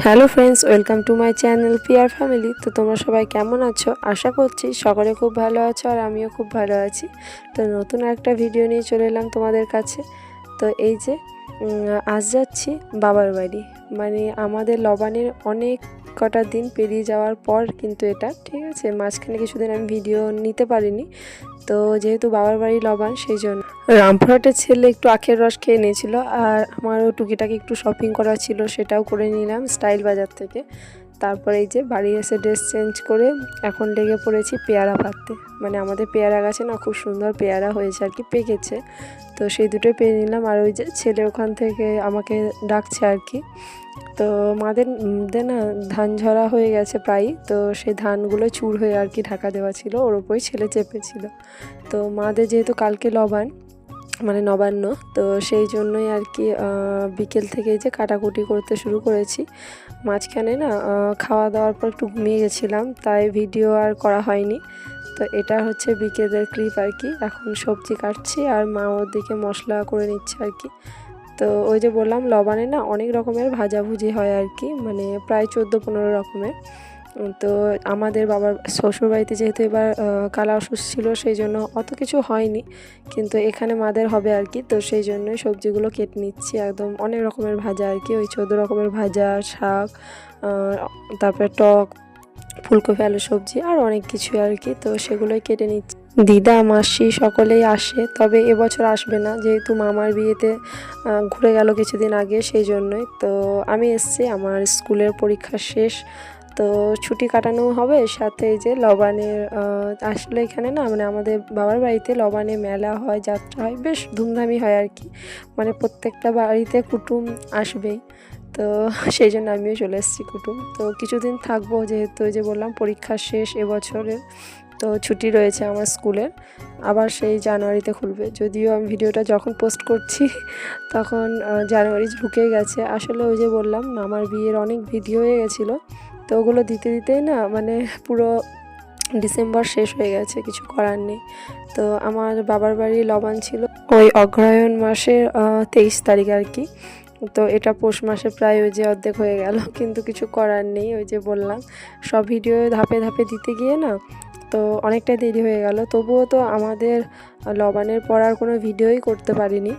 Hello friends, welcome to my channel peer family. তো তোমরা সবাই কেমন আছো? আশা করছি সকলে খুব ভালো আছো আর আমিও খুব ভালো আছি। তো নতুন একটা ভিডিও নিয়ে চলে এলাম তোমাদের কাছে। তো এই যে আজ যাচ্ছি বাবার বাড়ি, মানে আমাদের লবানের অনেক কটা দিন পেরিয়ে যাওয়ার পর কিন্তু এটা, ঠিক আছে, মাঝখানে কিছুদিন আমি ভিডিও নিতে পারিনি। তো যেহেতু বাবার বাড়ি লবান, সেই জন্য রামপুরহাটের ছেলে একটু আখের রস খেয়ে নিয়েছিল আর আমারও টুকিটাকি একটু শপিং করা ছিল, সেটাও করে নিলাম স্টাইল বাজার থেকে। তারপরে এই যে বাড়ি এসে ড্রেস চেঞ্জ করে এখন লেগে পড়েছি পেয়ারা পাড়তে। মানে আমাদের পেয়ারা গাছে না খুব সুন্দর পেয়ারা হয়েছে আর কি, পেকেছে। তো সেই দুটোই পেয়ে নিলাম। আর ওই যে ছেলে ওখান থেকে আমাকে ডাকছে আর কি। তো মাদের না ধান ঝরা হয়ে গেছে প্রায়, তো সেই ধানগুলো চুর হয়ে আর কি ঢাকা দেওয়া ছিল, ওর ওপরই ছেলে চেপেছিল। তো মাদের যেহেতু কালকে লবান, মানে নবান্ন, তো সেই জন্যই আর কি বিকেল থেকে যে কাটাকুটি করতে শুরু করেছি। মাঝখানে না খাওয়া দাওয়ার পর একটু ঘুমিয়ে গেছিলাম, তাই ভিডিও আর করা হয়নি। তো এটা হচ্ছে বিকেলের ক্লিপ আর কি। এখন সবজি কাটছি আর মা ওর দিকে মশলা করে নিচ্ছে আর কি। তো ওই যে বললাম লবানে না অনেক রকমের ভাজাভুজি হয় আর কি, মানে প্রায় 14-15 রকমের। তো আমাদের বাবার শ্বশুরবাড়িতে যেহেতু এবার কালা অসুস্থ ছিল, সেই জন্য অত কিছু হয়নি, কিন্তু এখানে মাদের হবে আর কি। তো সেই জন্যই সবজিগুলো কেটে নিচ্ছি, একদম অনেক রকমের ভাজা আর কি, ওই 14 রকমের ভাজা, শাক, তারপরে টক, ফুলকপি, আলু সবজি আর অনেক কিছু আর কি। তো সেগুলোই কেটে নিচ্ছি। দিদা, মাসি সকলেই আসে, তবে এবছর আসবে না, যেহেতু মামার বিয়েতে ঘুরে গেল কিছুদিন আগে, সেই জন্যই। তো আমি এসছি, আমার স্কুলের পরীক্ষা শেষ, তো ছুটি কাটানো হবে। সাথে এই যে লবানের আসলে এখানে না, মানে আমাদের বাবার বাড়িতে লবানে মেলা হয়, যাত্রা হয়, বেশ ধুমধামই হয় আর কি। মানে প্রত্যেকটা বাড়িতে কুটুম আসবেই। তো সেই জন্য আমিও চলে এসেছি কুটুম। তো কিছুদিন থাকবো, যেহেতু ওই যে বললাম পরীক্ষা শেষ এবছরের, তো ছুটি রয়েছে আমার স্কুলের। আবার সেই জানুয়ারিতে খুলবে, যদিও আমি ভিডিওটা যখন পোস্ট করছি তখন জানুয়ারি ঢুকে গেছে। আসলে ওই যে বললাম আমার বিয়ের অনেক ভিডিও হয়ে গেছিলো, তো ওগুলো দিতে দিতেই না মানে পুরো ডিসেম্বর শেষ হয়ে গেছে, কিছু করার নেই। তো আমার বাবার বাড়ি লবান ছিল ওই অগ্রহায়ণ মাসের 23 তারিখ আর কি। তো এটা পৌষ মাসে প্রায় ওই যে অর্ধেক হয়ে গেল, কিন্তু কিছু করার নেই। ওই যে বললাম সব ভিডিও ধাপে ধাপে দিতে গিয়ে না তো অনেকটা দেরি হয়ে গেল। তবুও তো আমাদের লবানের পর আর কোনো ভিডিওই করতে পারিনি,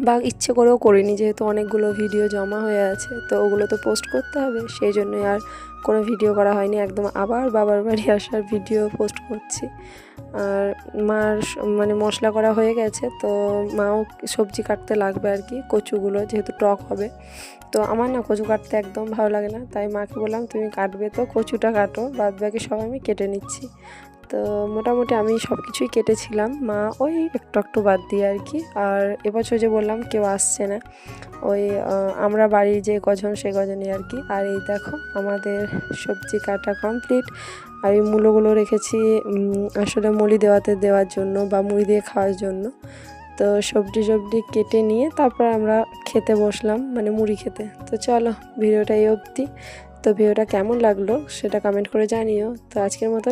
বা ইচ্ছে করেও করিনি, যেহেতু অনেকগুলো ভিডিও জমা হয়ে আছে, তো ওগুলো তো পোস্ট করতে হবে, সেই জন্যই আর কোনো ভিডিও করা হয়নি। একদম আবার বাবার বাড়ি আসার ভিডিও পোস্ট করছি। আর মার মানে মশলা করা হয়ে গেছে, তো মাও সবজি কাটতে লাগবে আর কি, কচুগুলো যেহেতু টক হবে। তো আমার না কচু কাটতে একদম ভালো লাগে না, তাই মাকে বললাম তুমি কাটবে তো কচুটা কাটো, বাদ বাকি সব আমি কেটে নিচ্ছি। তো মোটামুটি আমি সব কিছুই কেটেছিলাম, মা ওই একটু একটু বাদ দিয়ে আর কি। আর এবছর যে বললাম কেউ আসছে না, ওই আমরা বাড়ির যে কজন সে কজনই আর কি। আর এই দেখো আমাদের সবজি কাটা কমপ্লিট। আর এই মূলোগুলো রেখেছি আসলে মুড়ি দেওয়ার জন্য বা মুড়ি দিয়ে খাওয়ার জন্য। তো সবজি কেটে নিয়ে তারপর আমরা খেতে বসলাম, মানে মুড়ি খেতে। তো চলো ভিডিওটা এই অবধি। তো ভিডিওটা কেমন লাগলো সেটা কমেন্ট করে জানিও। তো আজকের মতো